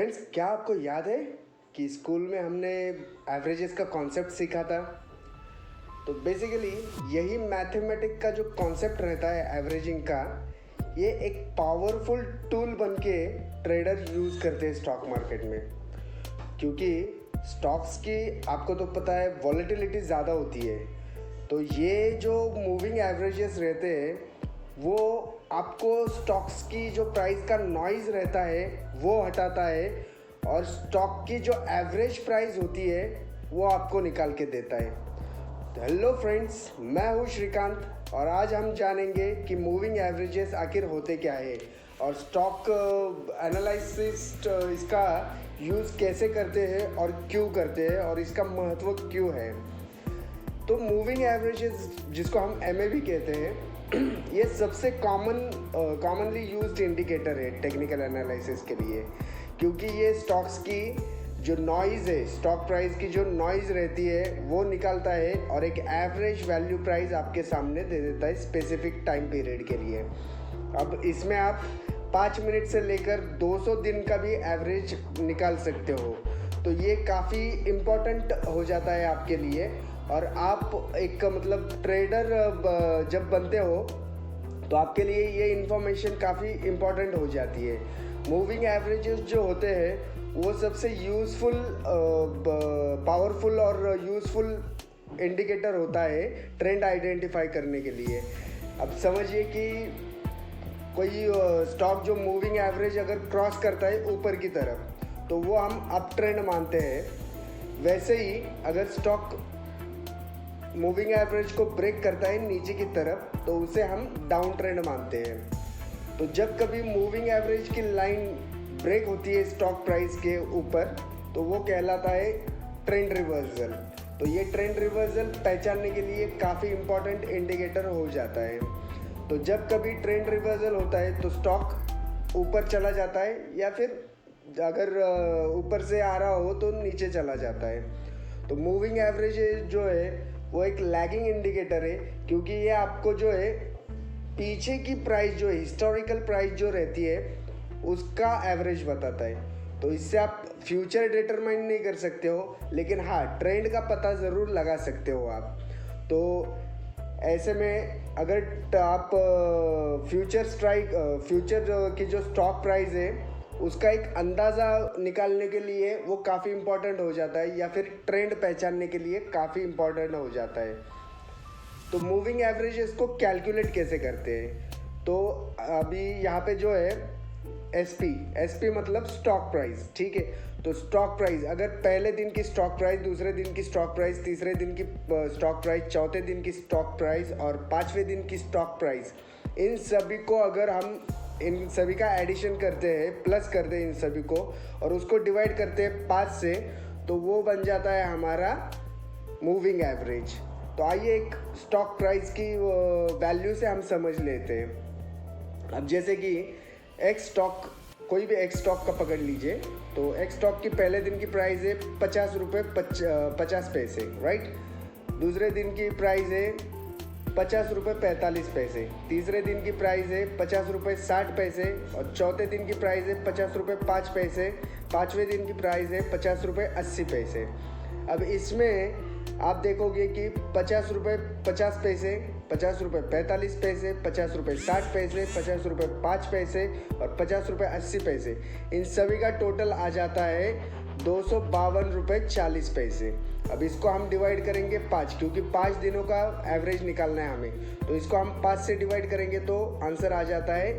Friends, क्या आपको याद है कि स्कूल में हमने एवरेजेस का कॉन्सेप्ट सीखा था? तो बेसिकली यही मैथमेटिक का जो कॉन्सेप्ट रहता है एवरेजिंग का, ये एक पावरफुल टूल बन के ट्रेडर यूज़ करते हैं स्टॉक मार्केट में। क्योंकि स्टॉक्स की आपको तो पता है वॉलेटिलिटी ज़्यादा होती है, तो ये जो मूविंग एवरेजेस रहते हैं वो आपको स्टॉक्स की जो प्राइस का नॉइज़ रहता है वो हटाता है, और स्टॉक की जो एवरेज प्राइस होती है वो आपको निकाल के देता है। तो हेलो फ्रेंड्स, मैं हूँ श्रीकांत और आज हम जानेंगे कि मूविंग एवरेजेस आखिर होते क्या है और स्टॉक एनालिसिस्ट इसका यूज़ कैसे करते हैं और क्यों करते हैं और इसका महत्व क्यों है। तो मूविंग एवरेजेस, जिसको हम MAV कहते हैं, ये सबसे कॉमनली यूज्ड इंडिकेटर है टेक्निकल एनालिसिस के लिए, क्योंकि ये स्टॉक्स की जो नॉइज़ है, स्टॉक प्राइस की जो नॉइज़ रहती है वो निकालता है और एक एवरेज वैल्यू प्राइस आपके सामने दे देता है स्पेसिफिक टाइम पीरियड के लिए। अब इसमें आप 5 मिनट से लेकर 200 दिन का भी एवरेज निकाल सकते हो, तो ये काफ़ी इम्पोर्टेंट हो जाता है आपके लिए। और आप एक ट्रेडर जब बनते हो तो आपके लिए ये इन्फॉर्मेशन काफ़ी इम्पोर्टेंट हो जाती है। मूविंग एवरेजेस जो होते हैं वो सबसे यूज़फुल, पावरफुल और यूज़फुल इंडिकेटर होता है ट्रेंड आइडेंटिफाई करने के लिए। अब समझिए कि कोई स्टॉक जो मूविंग एवरेज अगर क्रॉस करता है ऊपर की तरफ, तो वो हम अप ट्रेंड मानते हैं। वैसे ही अगर स्टॉक मूविंग एवरेज को ब्रेक करता है नीचे की तरफ, तो उसे हम डाउन ट्रेंड मानते हैं। तो जब कभी मूविंग एवरेज की लाइन ब्रेक होती है स्टॉक प्राइस के ऊपर, तो वो कहलाता है ट्रेंड रिवर्सल। तो ये ट्रेंड रिवर्सल पहचानने के लिए काफ़ी इम्पोर्टेंट इंडिकेटर हो जाता है। तो जब कभी ट्रेंड रिवर्सल होता है तो स्टॉक ऊपर चला जाता है, या फिर अगर ऊपर से आ रहा हो तो नीचे चला जाता है। तो मूविंग एवरेज जो है वो एक लैगिंग इंडिकेटर है, क्योंकि ये आपको जो है पीछे की प्राइस, जो हिस्टोरिकल प्राइस जो रहती है उसका एवरेज बताता है। तो इससे आप फ्यूचर डिटरमाइन नहीं कर सकते हो, लेकिन हाँ, ट्रेंड का पता ज़रूर लगा सकते हो आप। तो ऐसे में अगर आप फ्यूचर की जो स्टॉक प्राइस है उसका एक अंदाज़ा निकालने के लिए वो काफ़ी इम्पोर्टेंट हो जाता है, या फिर ट्रेंड पहचानने के लिए काफ़ी इम्पोर्टेंट हो जाता है। तो मूविंग एवरेजेस को कैलकुलेट कैसे करते हैं? तो अभी यहाँ पे जो है SP मतलब स्टॉक प्राइस, ठीक है। तो स्टॉक प्राइस, अगर पहले दिन की स्टॉक प्राइस, दूसरे दिन की स्टॉक प्राइस, तीसरे दिन की स्टॉक प्राइस, चौथे दिन की स्टॉक प्राइस और पाँचवें दिन की स्टॉक प्राइस, इन सभी को अगर हम इन सभी का एडिशन करते हैं, प्लस करते हैं इन सभी को, और उसको डिवाइड करते हैं 5 से, तो वो बन जाता है हमारा मूविंग एवरेज। तो आइए एक स्टॉक प्राइस की वैल्यू से हम समझ लेते हैं। अब जैसे कि एक स्टॉक, कोई भी एक स्टॉक का पकड़ लीजिए, तो एक स्टॉक की पहले दिन की प्राइस है 50 रुपये 50 पैसे, राइट। दूसरे दिन की प्राइस है 50 रुपये 45 पैसे, तीसरे दिन की प्राइस है 50 रुपये 60 पैसे, और चौथे दिन की प्राइस है 50 रुपये 5 पैसे, पाँचवें दिन की प्राइस है 50 रुपये 80 पैसे। अब इसमें आप देखोगे कि 50 रुपये 50 पैसे, 50 रुपये 45 पैसे, 50 रुपये 60 पैसे, 50 रुपये 5 पैसे और 50 रुपये 80 पैसे, इन सभी का टोटल आ जाता है 252 रुपये 40 पैसे। अब इसको हम डिवाइड करेंगे 5, क्योंकि 5 दिनों का एवरेज निकालना है हमें, तो इसको हम 5 से डिवाइड करेंगे तो आंसर आ जाता है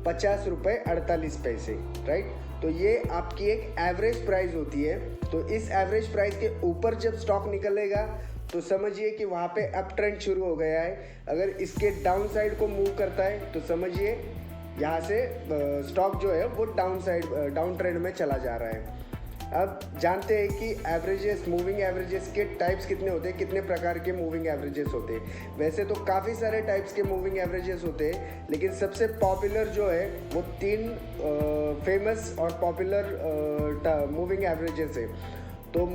50 रुपये 48 पैसे, राइट। तो ये आपकी एक एवरेज प्राइस होती है। तो इस एवरेज प्राइस के ऊपर जब स्टॉक निकलेगा तो समझिए कि वहाँ पे अप ट्रेंड शुरू हो गया है। अगर इसके डाउन साइड को मूव करता है तो समझिए यहाँ से स्टॉक जो है वो डाउन ट्रेंड में चला जा रहा है। अब जानते हैं कि एवरेजेस, मूविंग एवरेजेस के टाइप्स कितने होते हैं, कितने प्रकार के मूविंग एवरेजेस होते हैं। वैसे तो काफ़ी सारे टाइप्स के मूविंग एवरेजेस होते हैं, लेकिन सबसे पॉपुलर जो है वो 3 फेमस और पॉपुलर मूविंग एवरेजेस है। तो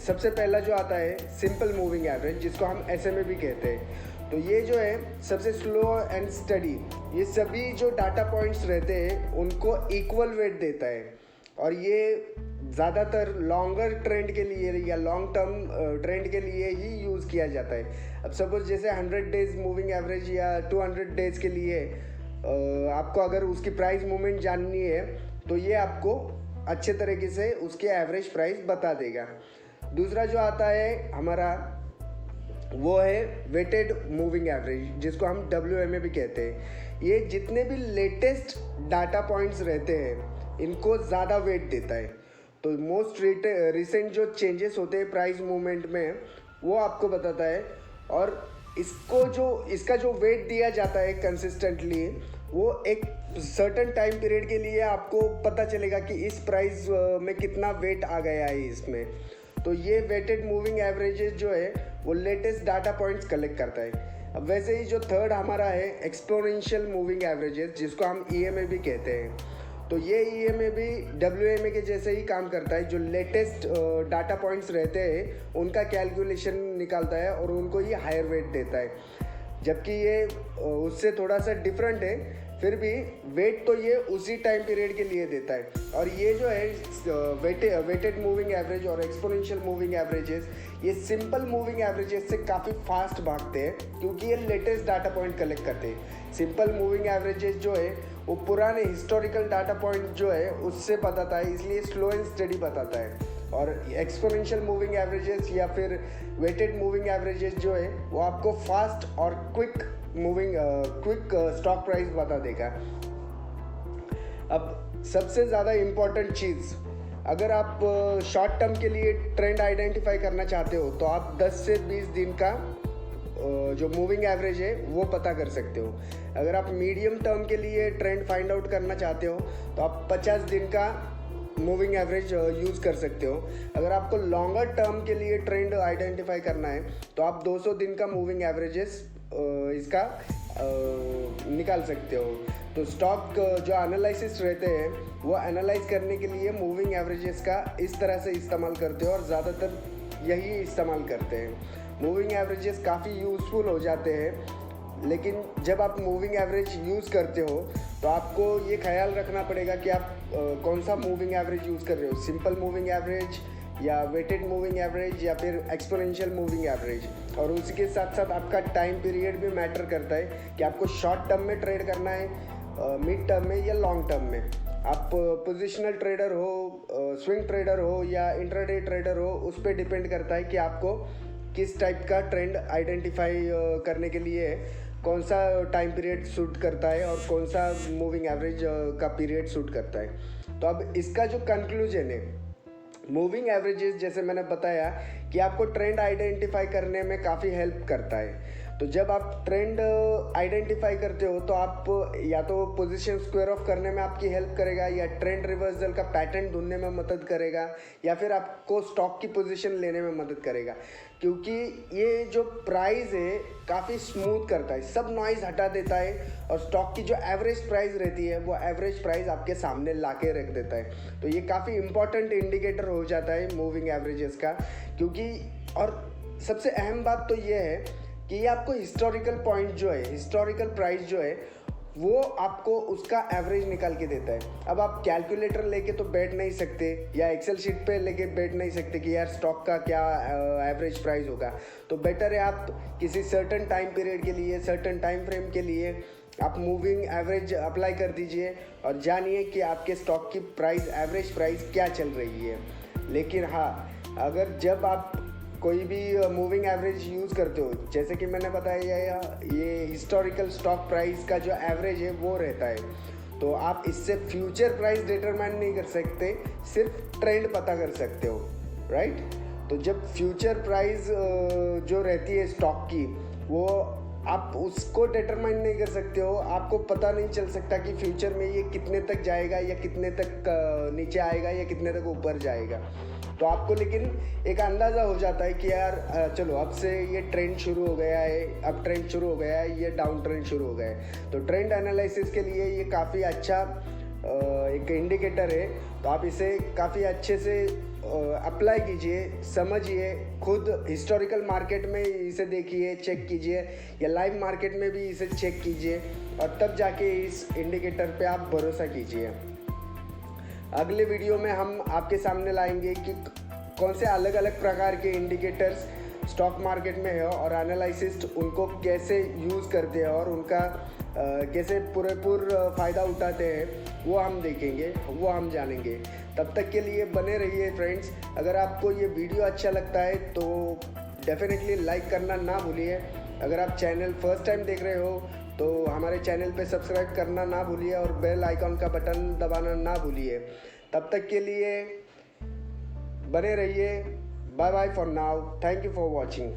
सबसे पहला जो आता है सिंपल मूविंग एवरेज, जिसको हम SMA भी कहते हैं। तो ये जो है सबसे स्लो एंड स्टडी, ये सभी जो डाटा पॉइंट्स रहते हैं उनको इक्वल वेट देता है। और ये ज़्यादातर लॉन्गर ट्रेंड के लिए या लॉन्ग टर्म ट्रेंड के लिए ही यूज़ किया जाता है। अब सपोज जैसे 100 डेज मूविंग एवरेज या 200 डेज के लिए आपको अगर उसकी प्राइस मूवमेंट जाननी है तो ये आपको अच्छे तरीके से उसके एवरेज प्राइस बता देगा। दूसरा जो आता है हमारा वो है वेटेड मूविंग एवरेज, जिसको हम WMA भी कहते हैं। ये जितने भी लेटेस्ट डाटा पॉइंट्स रहते हैं इनको ज़्यादा वेट देता है। तो मोस्ट रिसेंट जो चेंजेस होते हैं प्राइस मूवमेंट में वो आपको बताता है, और इसका जो वेट दिया जाता है कंसिस्टेंटली वो एक सर्टेन टाइम पीरियड के लिए आपको पता चलेगा कि इस प्राइस में कितना वेट आ गया है इसमें। तो ये वेटेड मूविंग एवरेजेस जो है वो लेटेस्ट डाटा पॉइंट्स कलेक्ट करता है। अब वैसे ही जो थर्ड हमारा है एक्सपोनेंशियल मूविंग एवरेजेस, जिसको हम EMA भी कहते हैं। तो ये EMA भी WMA के जैसे ही काम करता है। जो लेटेस्ट डाटा पॉइंट्स रहते हैं उनका कैलकुलेशन निकालता है और उनको ये हायर वेट देता है, जबकि ये उससे थोड़ा सा डिफरेंट है, फिर भी वेट तो ये उसी टाइम पीरियड के लिए देता है। और ये जो है वेटेड मूविंग एवरेज और एक्सपोनेंशियल मूविंग एवरेजेस ये सिंपल मूविंग एवरेजेस से काफ़ी फास्ट भागते हैं, क्योंकि ये लेटेस्ट डाटा पॉइंट कलेक्ट करते हैं। सिंपल मूविंग एवरेजेस जो है वो पुराने हिस्टोरिकल डाटा पॉइंट जो है उससे बताता है, इसलिए स्लो एंड स्टडी बताता है। और एक्सपोनेंशियल मूविंग एवरेजेस या फिर वेटेड मूविंग एवरेजेस जो है वो आपको फास्ट और क्विक स्टॉक प्राइस बता देगा। अब सबसे ज़्यादा इम्पॉर्टेंट चीज़, अगर आप शॉर्ट टर्म के लिए ट्रेंड आइडेंटिफाई करना चाहते हो तो आप 10 से 20 दिन का जो मूविंग एवरेज है वो पता कर सकते हो। अगर आप मीडियम टर्म के लिए ट्रेंड फाइंड आउट करना चाहते हो तो आप 50 दिन का मूविंग एवरेज यूज़ कर सकते हो। अगर आपको लॉन्गर टर्म के लिए ट्रेंड आइडेंटिफाई करना है तो आप 200 दिन का मूविंग एवरेजेस इसका निकाल सकते हो। तो स्टॉक जो एनालिसिस रहते हैं वो एनालाइज करने के लिए मूविंग एवरेजेस का इस तरह से इस्तेमाल करते हो और ज़्यादातर यही इस्तेमाल करते हैं। मूविंग एवरेजेस काफ़ी यूज़फुल हो जाते हैं, लेकिन जब आप मूविंग एवरेज यूज़ करते हो तो आपको ये ख्याल रखना पड़ेगा कि आप कौन सा मूविंग एवरेज यूज़ कर रहे हो, सिंपल मूविंग एवरेज या वेटेड मूविंग एवरेज या फिर एक्सपोनेंशियल मूविंग एवरेज। और उसी के साथ साथ आपका टाइम पीरियड भी मैटर करता है कि आपको शॉर्ट टर्म में ट्रेड करना है, मिड टर्म में या लॉन्ग टर्म में। आप पोजिशनल ट्रेडर हो, स्विंग ट्रेडर हो या इंट्राडे ट्रेडर हो, उस पर डिपेंड करता है कि आपको किस टाइप का ट्रेंड आइडेंटिफाई करने के लिए कौन सा टाइम पीरियड सूट करता है और कौन सा मूविंग एवरेज का पीरियड सूट करता है। तो अब इसका जो कंक्लूजन है, मूविंग एवरेजेस जैसे मैंने बताया कि आपको ट्रेंड आइडेंटिफाई करने में काफ़ी हेल्प करता है। तो जब आप ट्रेंड आइडेंटिफाई करते हो तो आप या तो पोजीशन स्क्वायर ऑफ करने में आपकी हेल्प करेगा, या ट्रेंड रिवर्सल का पैटर्न ढूंढने में मदद करेगा, या फिर आपको स्टॉक की पोजीशन लेने में मदद करेगा। क्योंकि ये जो प्राइस है काफ़ी स्मूथ करता है, सब नॉइज़ हटा देता है और स्टॉक की जो एवरेज प्राइस रहती है वो एवरेज प्राइस आपके सामने ला के रख देता है। तो ये काफ़ी इंपॉर्टेंट इंडिकेटर हो जाता है मूविंग एवरेजेस का। क्योंकि और सबसे अहम बात तो ये है कि ये आपको हिस्टोरिकल पॉइंट जो है, हिस्टोरिकल प्राइस जो है वो आपको उसका एवरेज निकाल के देता है। अब आप कैलकुलेटर लेके तो बैठ नहीं सकते या एक्सेल शीट पे लेके बैठ नहीं सकते कि यार स्टॉक का क्या एवरेज प्राइस होगा। तो बेटर है आप किसी सर्टेन टाइम पीरियड के लिए, सर्टेन टाइम फ्रेम के लिए आप मूविंग एवरेज अप्लाई कर दीजिए और जानिए कि आपके स्टॉक की प्राइस, एवरेज प्राइस क्या चल रही है। लेकिन हाँ, अगर जब आप कोई भी मूविंग एवरेज यूज़ करते हो, जैसे कि मैंने बताया ये हिस्टोरिकल स्टॉक प्राइस का जो एवरेज है वो रहता है, तो आप इससे फ्यूचर प्राइस डिटरमाइन नहीं कर सकते, सिर्फ ट्रेंड पता कर सकते हो, राइट। तो जब फ्यूचर प्राइस जो रहती है स्टॉक की वो आप उसको डिटरमाइन नहीं कर सकते हो, आपको पता नहीं चल सकता कि फ्यूचर में ये कितने तक जाएगा या कितने तक नीचे आएगा या कितने तक ऊपर जाएगा। तो आपको लेकिन एक अंदाज़ा हो जाता है कि यार चलो अब से ये ट्रेंड शुरू हो गया है, अब ट्रेंड शुरू हो गया है, ये डाउन ट्रेंड शुरू हो गया है। तो ट्रेंड एनालिसिस के लिए ये काफ़ी अच्छा एक इंडिकेटर है। तो आप इसे काफ़ी अच्छे से अप्लाई कीजिए, समझिए, खुद हिस्टोरिकल मार्केट में इसे देखिए, चेक कीजिए, या लाइव मार्केट में भी इसे चेक कीजिए और तब जाके इस इंडिकेटर पे आप भरोसा कीजिए। अगले वीडियो में हम आपके सामने लाएंगे कि कौन से अलग अलग प्रकार के इंडिकेटर्स स्टॉक मार्केट में है और एनालिसिस्ट उनको कैसे यूज़ करते हैं और उनका कैसे पूरेपूर फ़ायदा उठाते हैं, वो हम देखेंगे, वो हम जानेंगे। तब तक के लिए बने रहिए फ्रेंड्स। अगर आपको ये वीडियो अच्छा लगता है तो डेफिनेटली लाइक करना ना भूलिए। अगर आप चैनल फर्स्ट टाइम देख रहे हो तो हमारे चैनल पे सब्सक्राइब करना ना भूलिए और बेल आइकॉन का बटन दबाना ना भूलिए। तब तक के लिए बने रहिए। Bye bye for now. Thank you for watching.